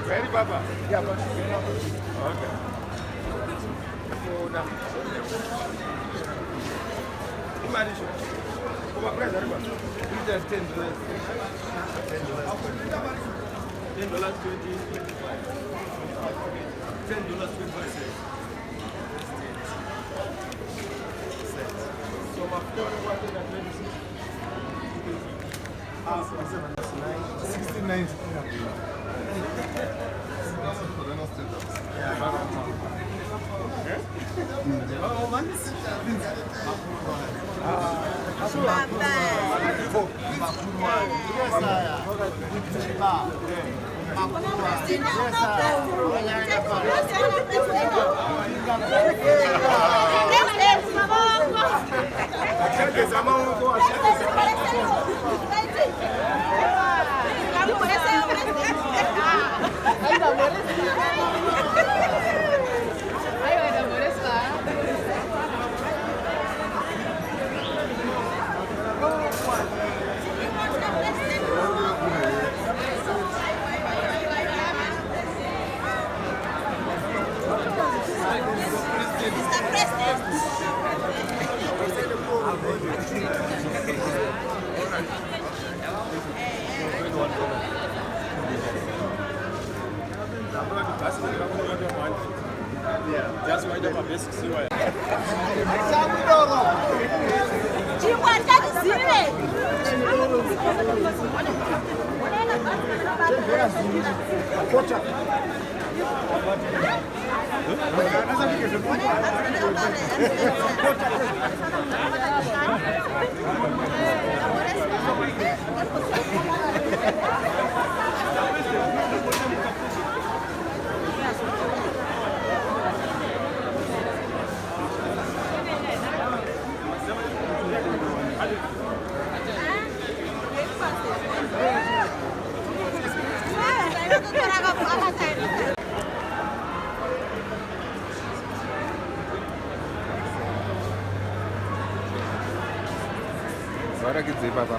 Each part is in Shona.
Ready, Papa? Yeah, but okay. So now, imagine. Come on, press that button. You just $10. $10, 20, 25. $10, 25 cents. So my phone was at 26. 69. Just wait up a basic CY. Agora que dizer, papá.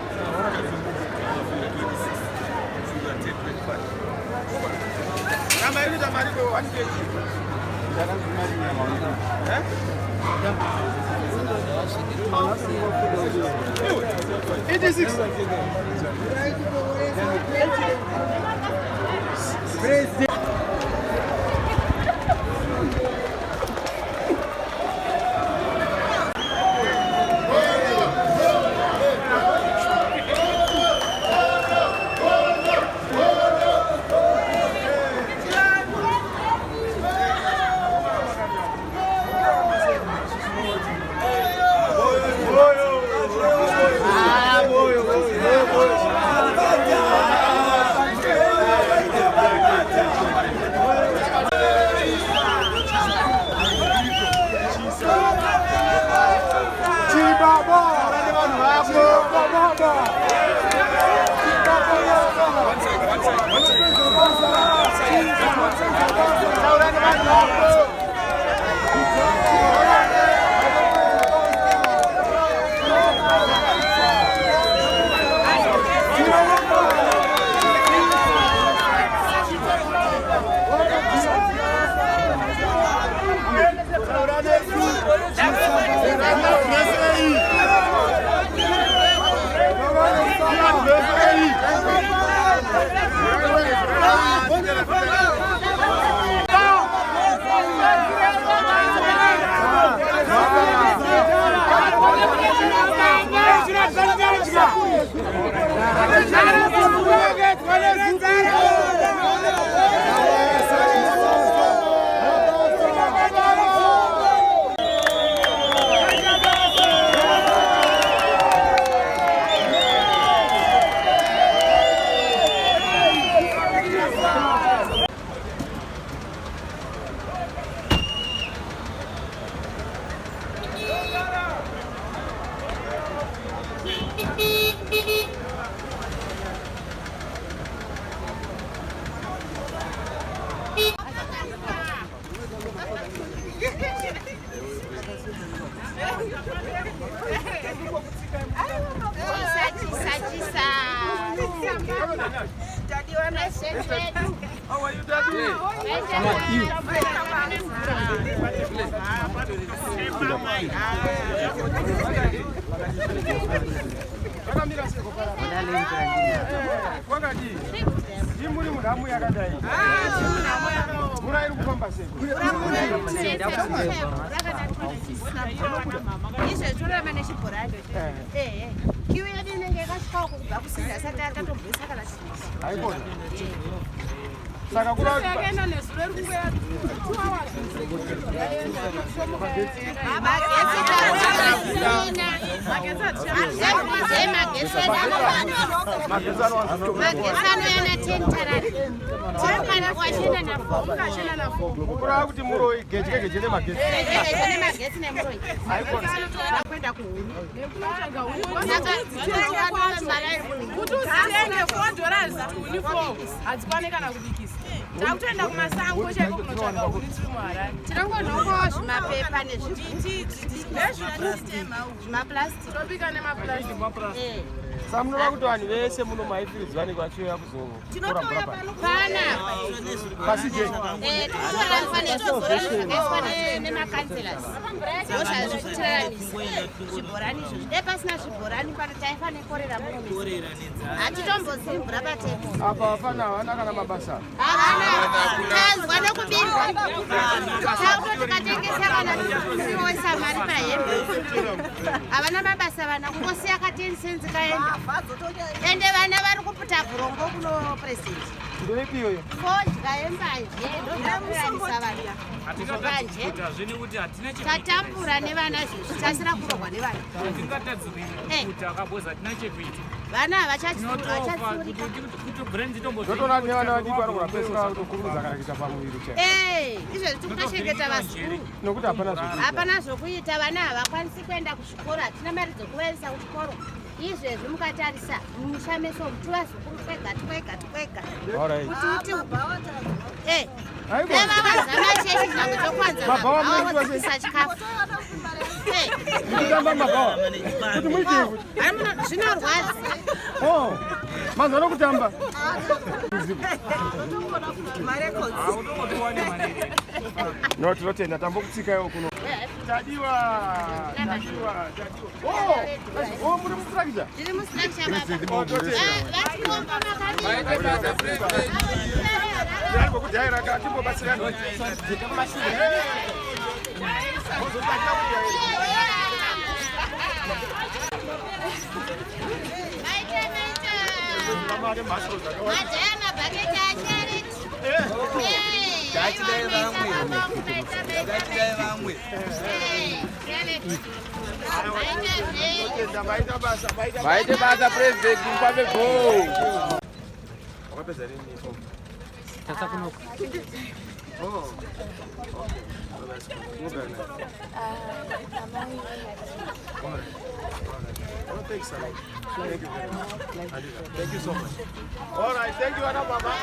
Daddy, how are you, Daddy? Thank you so much. All right, thank you, Anna Mama.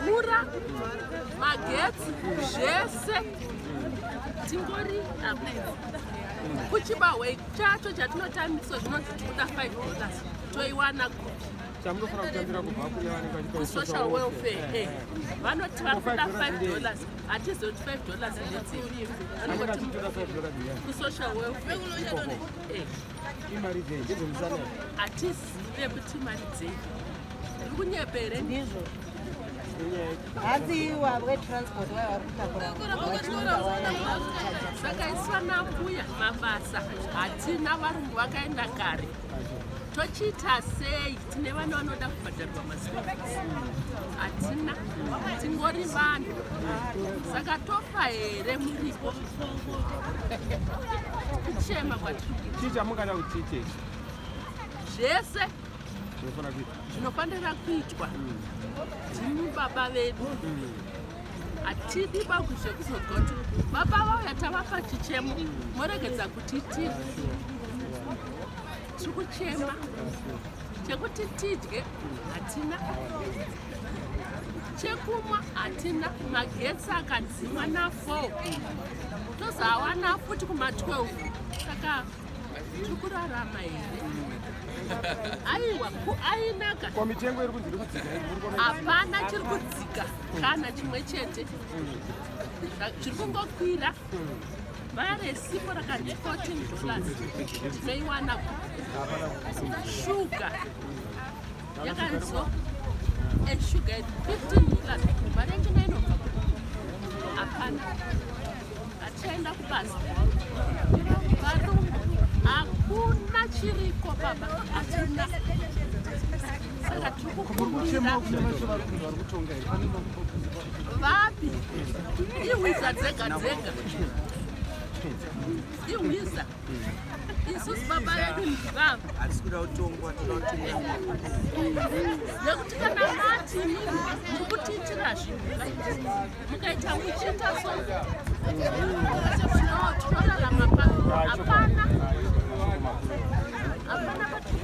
Mvura, magetsi, zvese tingori kuchiba chacho chatinotambiswa zvinonzi tikuda $5. toiwana social welfare. Vanoti vakuda $5. Hatizoti $5 ndedzini. Social welfare. Hatizive kuti mari dzei. Kunyepere ndizvo. Transport saka isana kuya mabasa hatina varungu vakaenda kare tochiita sei tine vana vanoda kubhadharwa masivisi hatina tingori vanhu saka tofa here muripo kuchema kwatichichamungada kutiite zvese zvinofanira kuitwa tini baba vedu hatidi baku zvekuzogoti baba vauya tavapa chichemo moregedza kuti tiri kuchema chekuti tidye hatina chekumwa hatina magetsi akadzimwa na4 tozawana futi kuma12 saka tiri kurarama here aiwa ainaka komitengo iri kunziri kudzika hapana chiri kudzika kana chimwe chete chiri kungokwira mari sipo rakati $14 tinoiwana shuga yakanzo eshuga $15 mari yachina inobva hapana hatichaenda kubasa varungu hakuna chiriko baba hatina saka tiri kukumbira vapi ihwiza dzega dzega ihwiza isusu baba yedu ndivava nekuti kana matini mukutiitira zvinhu mukaita muchiita so tinorarama pano hapana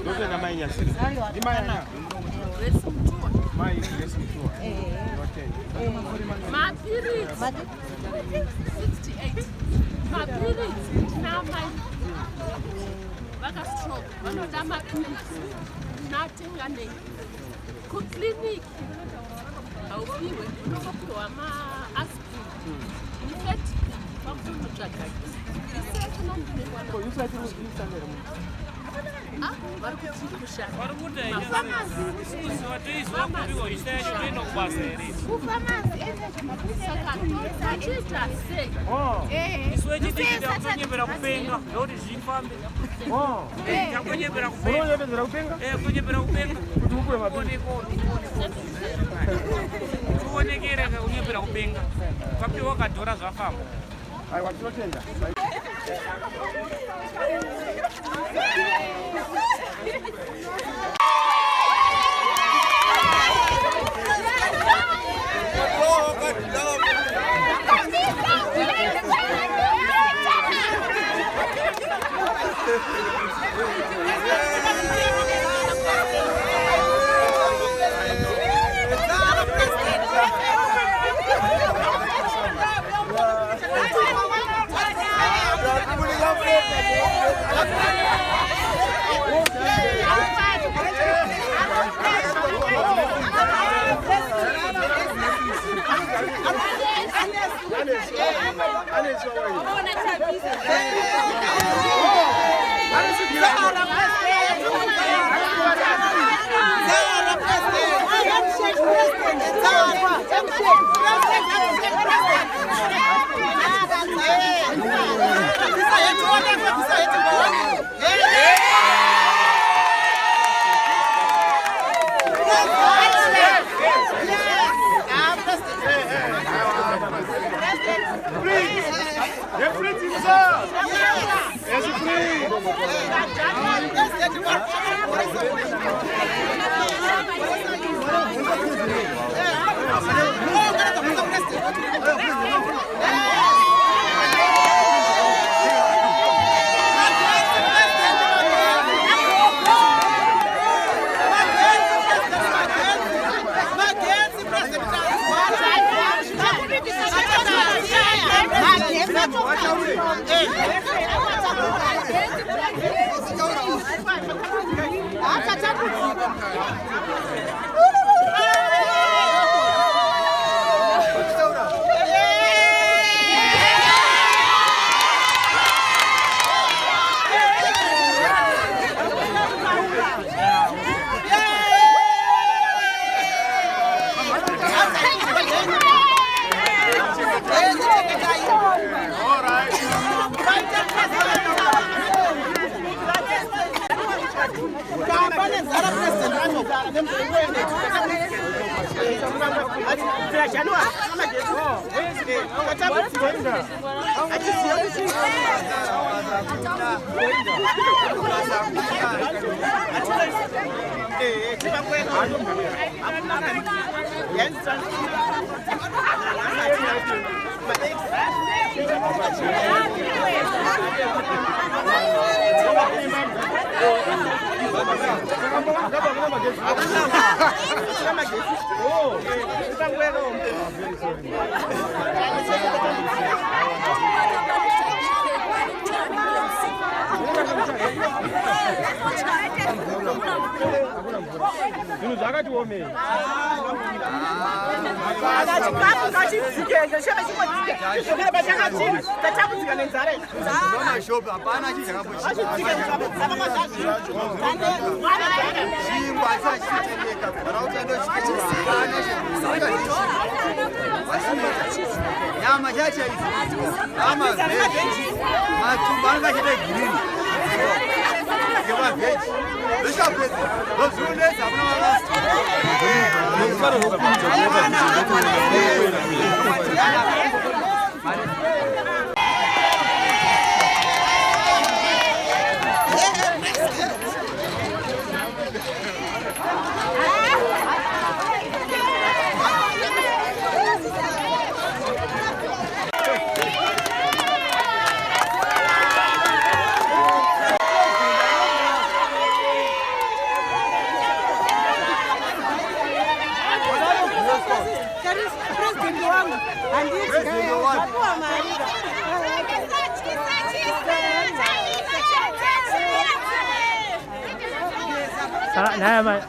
ndotoenda mai nyasiri imaya Grace Mutua mai Grace Mutua mapirits 68 mapirits tinamai vakastroke vanoda mapirits natenga nei kukliniki haupiwe unokopiwa maaspirin ifeti vakunotsvagaki vari kuti kushanda saka tachiita sei kunyembera kupenga ndokuti zvifambe kunyembera kupenga kunyembera kupenga kuti upuwe mabili tuonekere kunyembera kupenga papiwa kadhora zvafamba aiwa tinotenda Hata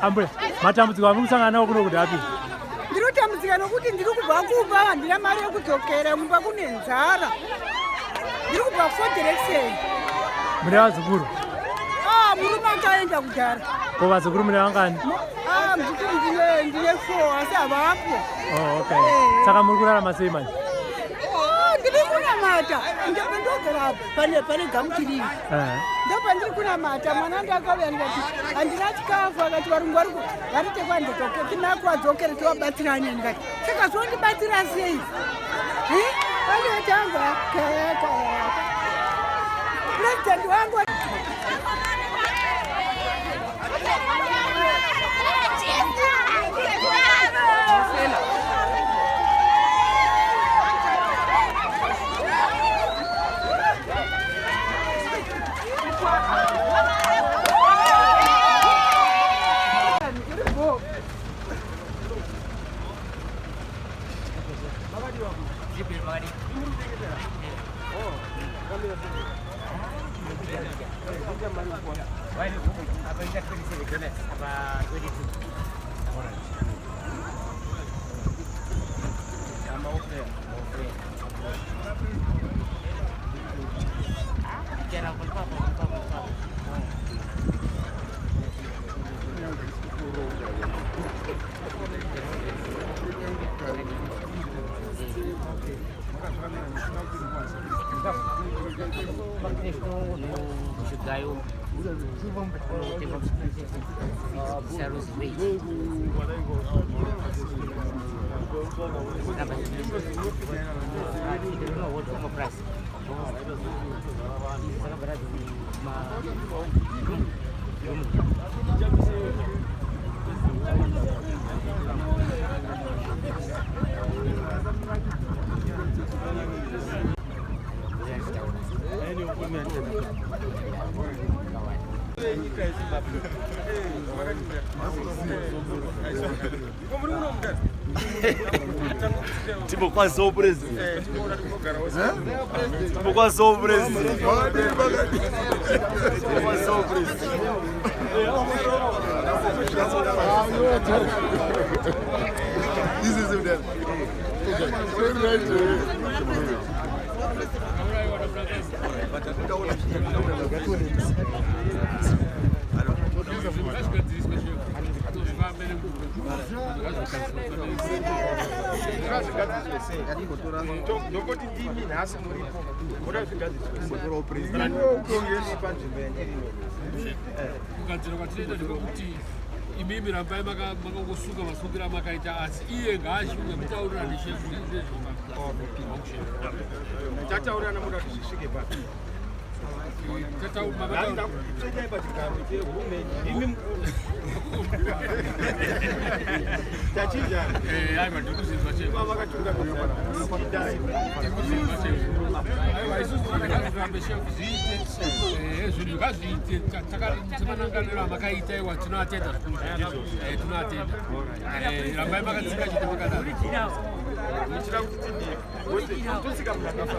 Ambule, matambudziko amusangana nawo kuno kuti api? Ndinotambudzika nokuti ndiri kubva kuba handina mari yekudzokera mumba kune nzara. Ndiri kubva 4 direction. Mune vazukuru? Murume akaenda kudhara. Ko vazukuru mune vangani? Muzukuru ndine 4 asi havapo. Okay. Saka muri kurarama sei manje? Ndiri kunamata. Ndogara pane gamutiri. Ndopa ndiri kunamata. Mwana ndakauya ndikati handina chikafu akati varungu vari tekwandotoke tinakuwadzokere tovabatsirane ndikati saka zvondibatsira sei? Vanotanga president wangu Tipo quase sou o presidente. Tipo quase sou o presidente. Tipo quase sou o presidente. This is him there. Nokoti ndimi nhasi muripo muda zvigadzirwa kugadzira kwatinoita ndikokuti imimi rambai makangosuka masukira makaita asi iye ngaashuke mutaurira neshefu tataurana muda kuti zvisvike pa tataupfekai pachigaro chehurumende imi tachinja aiwa ndikuzvinzwa aiwa isusu takarambe shefu zviite zvinhu ngazviite tamananganira makaita iwa tinoatenda tinoatenda rambai makadzika chete makadaro muchira kuti tidii tosika munakafa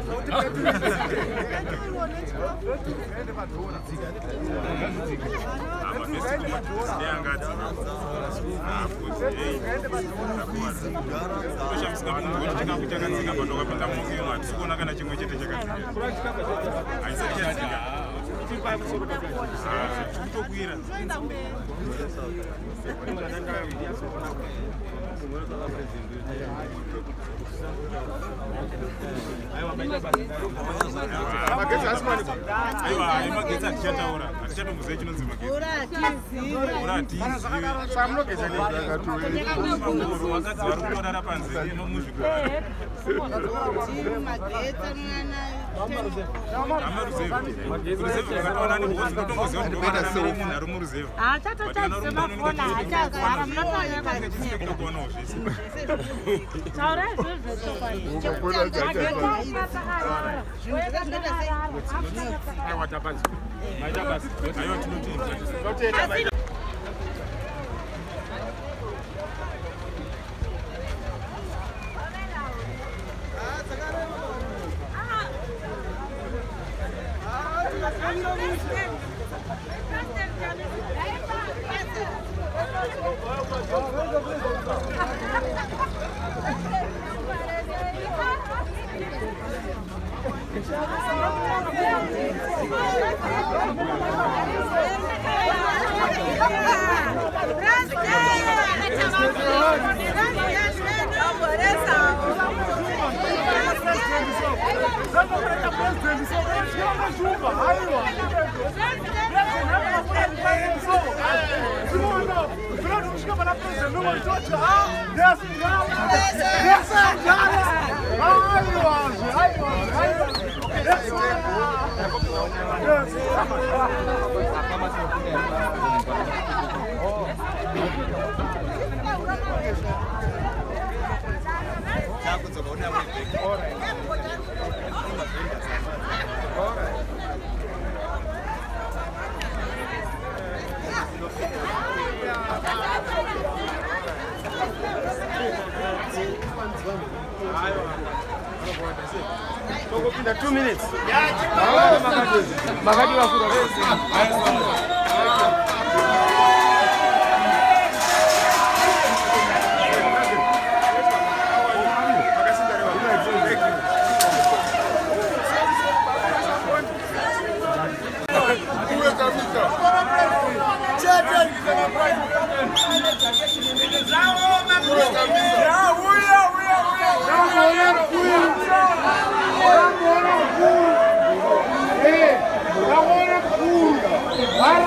tongopinda 2 minutes Harare!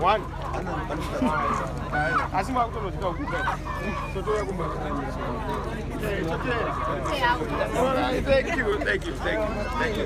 One. Asima kutono chika ukuta. Soto ya kumba. Thank you.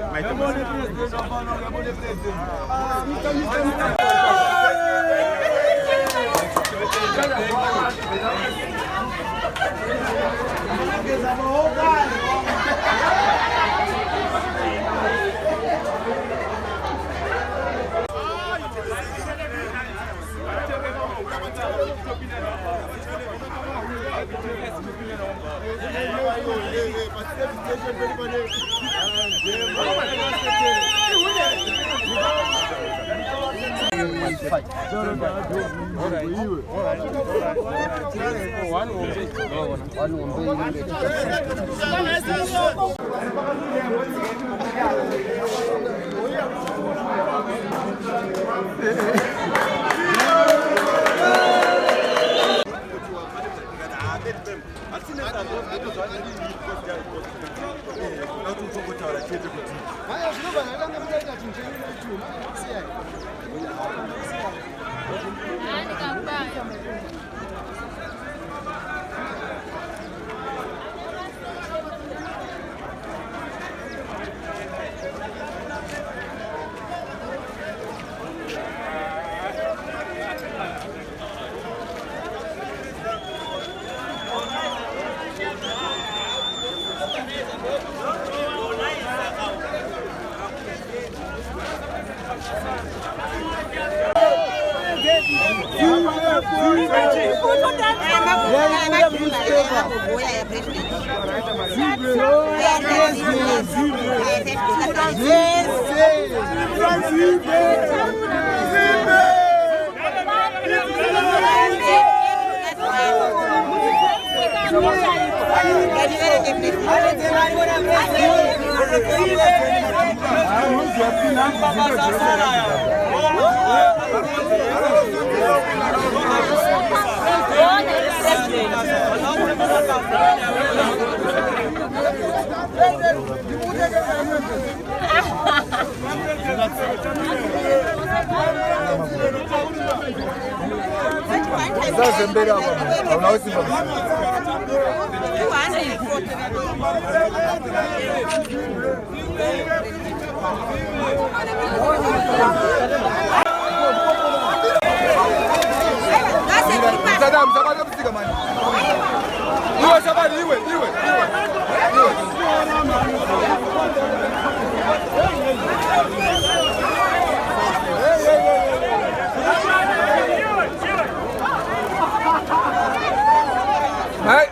My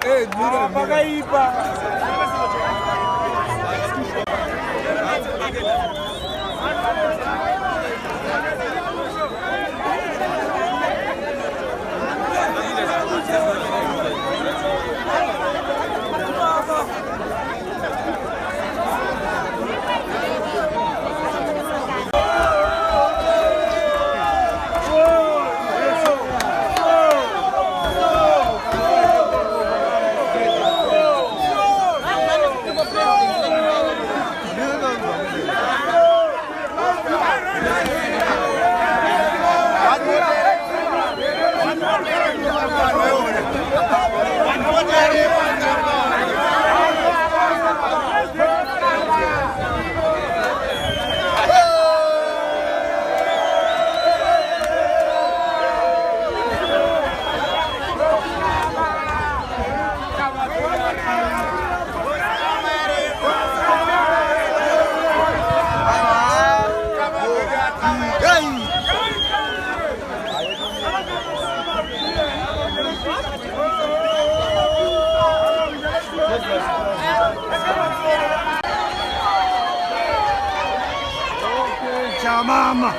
Chamama.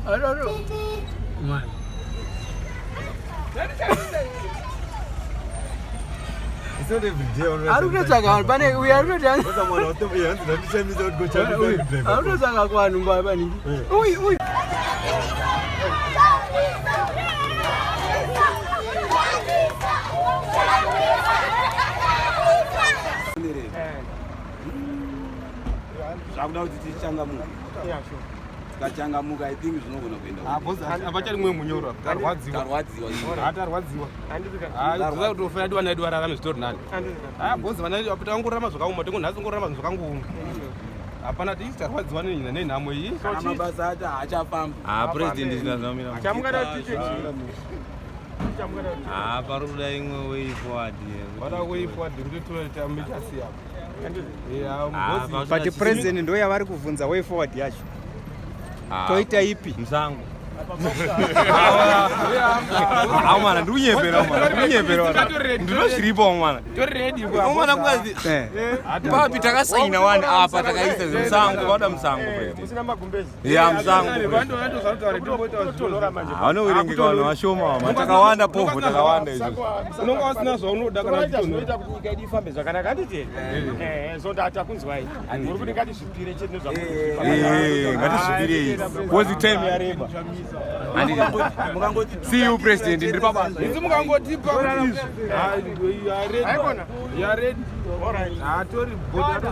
I don't know. Man. It's not every day already. I don't know. We are ready. I don't know. Kachangamuka, I think it's not going to be enough. Abachari mwe munyoro. Karwadziwa. Atarwadziwa. Kuza kutofaya dwa naidwa rarame story nani. Bozi vanai apita ngorama zvakauma tengo nhasi ngorama zvakangouma. hapana tichitarwadziwa nenhamo iyi mabasa acho haachafamba president ndinazamira chamungada kuti pari kuda imwe way forward vada way forward kuti totambichasiya but president ndo yavari kuvhunza way forward yacho toita ipi musango mwana ndikunyepera ndinozviripa mwana mwana kwazi papi takasaina wani apa takaisa musango vada musango musango vanoverenga vanhu vashoma takawanda povho takawanda unonga wasina zvaunoda kanaita kuti nyika yedu ifambe zvakanaka handiti zondati akunzwai uri kuti ngatizvipire ngatizvipirei kozi time yareba see you president ndiri pabasa idzi mukangotipa yaredi hatori bodi